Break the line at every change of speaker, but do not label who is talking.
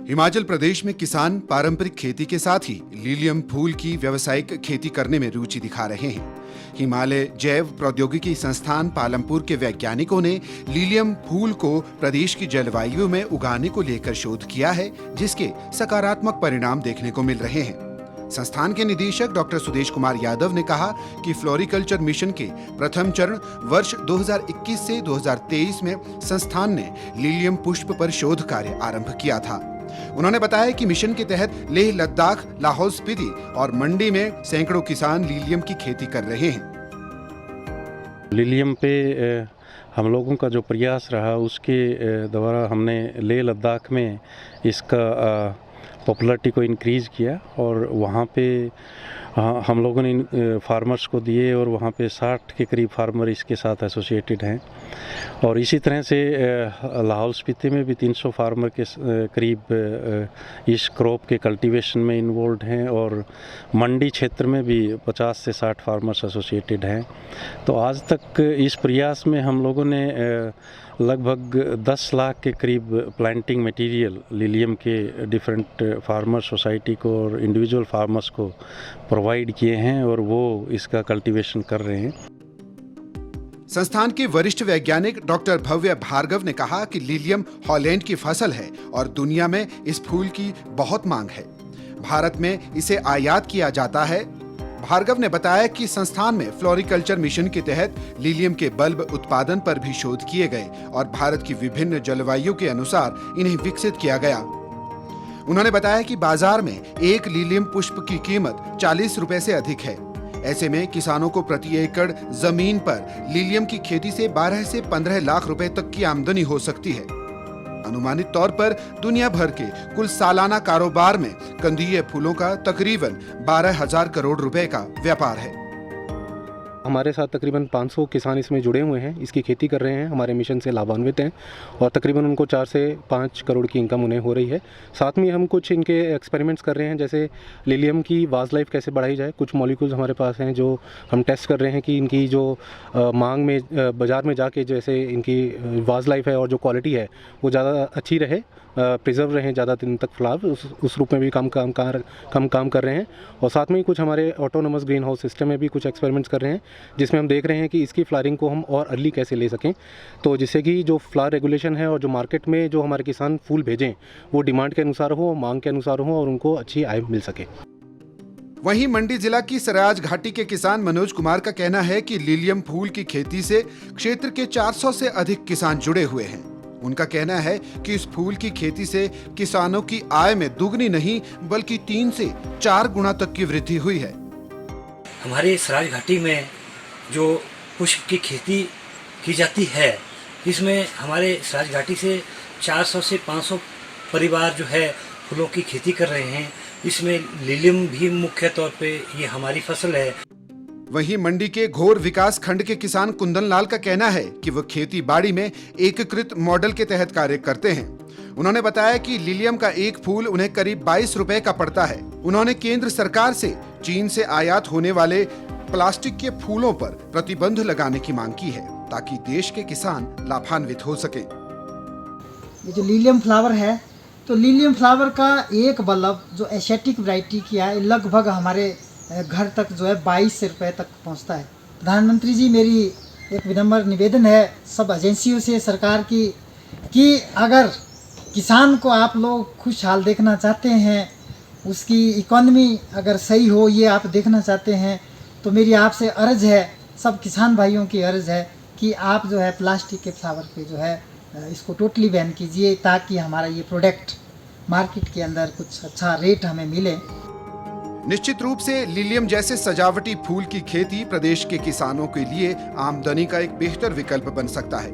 हिमाचल प्रदेश में किसान पारंपरिक खेती के साथ ही लीलियम फूल की व्यावसायिक खेती करने में रुचि दिखा रहे हैं। हिमालय जैव प्रौद्योगिकी संस्थान पालमपुर के वैज्ञानिकों ने लीलियम फूल को प्रदेश की जलवायु में उगाने को लेकर शोध किया है, जिसके सकारात्मक परिणाम देखने को मिल रहे हैं। संस्थान के निदेशक डॉक्टर सुदेश कुमार यादव ने कहा कि फ्लोरिकल्चर मिशन के प्रथम चरण वर्ष 2021 से 2023 में संस्थान ने लीलियम पुष्प पर शोध कार्य आरंभ किया था। उन्होंने बताया कि मिशन के तहत लेह लद्दाख, लाहौल स्पीति और मंडी में सैकड़ों किसान लीलियम की खेती कर रहे हैं।
लीलियम पे हम लोगों का जो प्रयास रहा उसके द्वारा हमने लेह लद्दाख में इसका पॉपुलैरिटी को इंक्रीज़ किया और वहाँ पे हम लोगों ने फार्मर्स को दिए और वहाँ पे 60 के करीब फार्मर इसके साथ एसोसिएटेड हैं। और इसी तरह से लाहौल स्पीति में भी 300 फार्मर के करीब इस क्रॉप के कल्टीवेशन में इन्वॉल्व हैं और मंडी क्षेत्र में भी 50 से 60 फार्मर्स एसोसिएटेड हैं। तो आज तक इस प्रयास में हम लोगों ने लगभग 10 लाख के करीब प्लांटिंग मटेरियल लीलियम के डिफरेंट फार्मर सोसाइटी को और इंडिविजुअल फार्मर्स को प्रोवाइड किए हैं और वो इसका कल्टीवेशन कर रहे हैं।
संस्थान के वरिष्ठ वैज्ञानिक डॉक्टर भव्य भार्गव ने कहा कि लीलियम हॉलैंड की फसल है और दुनिया में इस फूल की बहुत मांग है। भारत में इसे आयात किया जाता है। भार्गव ने बताया कि संस्थान में फ्लोरिकल्चर मिशन के तहत लीलियम के बल्ब उत्पादन पर भी शोध किए गए और भारत की विभिन्न जलवायु के अनुसार इन्हें विकसित किया गया। उन्होंने बताया कि बाजार में एक लीलियम पुष्प की कीमत 40 रुपए से अधिक है। ऐसे में किसानों को प्रति एकड़ जमीन पर लीलियम की खेती से 12 से 15 लाख रुपए तक की आमदनी हो सकती है। अनुमानित तौर पर दुनिया भर के कुल सालाना कारोबार में कंदीय फूलों का तकरीबन 12,000 करोड़ रुपए का व्यापार है।
हमारे साथ तकरीबन 500 किसान इसमें जुड़े हुए हैं, इसकी खेती कर रहे हैं, हमारे मिशन से लाभान्वित हैं और तकरीबन उनको 4 से 5 करोड़ की इनकम उन्हें हो रही है। साथ में हम कुछ इनके एक्सपेरिमेंट्स कर रहे हैं, जैसे लीलियम की वाज लाइफ कैसे बढ़ाई जाए। कुछ मॉलिक्यूल्स हमारे पास हैं जो हम टेस्ट कर रहे हैं कि इनकी जो मांग में बाज़ार में जाके जैसे इनकी वाज लाइफ है और जो क्वालिटी है वो ज़्यादा अच्छी रहे, प्रिजर्व रहें ज़्यादा दिन तक फ्लावर, उस रूप में भी कम काम कर रहे हैं। और साथ में ही कुछ हमारे ऑटोनोमस ग्रीन हाउस सिस्टम में भी कुछ एक्सपेरिमेंट्स कर रहे हैं, जिसमें हम देख रहे हैं कि इसकी फ्लावरिंग को हम और अर्ली कैसे ले सकें, तो जिससे कि जो फ्लावर रेगुलेशन है और जो मार्केट में जो हमारे किसान फूल भेजें वो डिमांड के अनुसार हो, मांग के अनुसार हो और उनको अच्छी आय मिल सके।
वहीं मंडी जिला की सराज घाटी के किसान मनोज कुमार का कहना है कि लीलियम फूल की खेती से क्षेत्र के 400 से अधिक किसान जुड़े हुए हैं। उनका कहना है कि इस फूल की खेती से किसानों की आय में दुगनी नहीं बल्कि 3 से 4 गुना तक की वृद्धि हुई है।
हमारे सराज घाटी में जो पुष्प की खेती की जाती है, इसमें हमारे सराज घाटी से 400 से 500 परिवार जो है फूलों की खेती कर रहे हैं। इसमें लीलियम भी मुख्य तौर पे ये हमारी फसल है।
वहीं मंडी के घोर विकास खंड के किसान कुंदन लाल का कहना है कि वो खेती बाड़ी में एकीकृत मॉडल के तहत कार्य करते हैं। उन्होंने बताया कि लीलियम का एक फूल उन्हें करीब 22 रुपए का पड़ता है। उन्होंने केंद्र सरकार से चीन से आयात होने वाले प्लास्टिक के फूलों पर प्रतिबंध लगाने की मांग की है, ताकि देश के किसान लाभान्वित हो सके।
ये जो लीलियम फ्लावर है, तो लीलियम फ्लावर का एक बल्ब जो एशियाटिक वैरायटी की है, लगभग हमारे घर तक जो है 22 रुपए तक पहुंचता है। प्रधानमंत्री जी, मेरी एक विनम्र निवेदन है सब एजेंसियों से सरकार की कि अगर किसान को आप लोग खुशहाल देखना चाहते हैं, उसकी इकोनॉमी अगर सही हो, ये आप देखना चाहते हैं, तो मेरी आपसे अर्ज़ है, सब किसान भाइयों की अर्ज़ है कि आप जो है प्लास्टिक के फ्लावर पे जो है इसको टोटली बैन कीजिए, ताकि हमारा ये प्रोडक्ट मार्केट के अंदर कुछ अच्छा रेट हमें मिले।
निश्चित रूप से लीलियम जैसे सजावटी फूल की खेती प्रदेश के किसानों के लिए आमदनी का एक बेहतर विकल्प बन सकता है।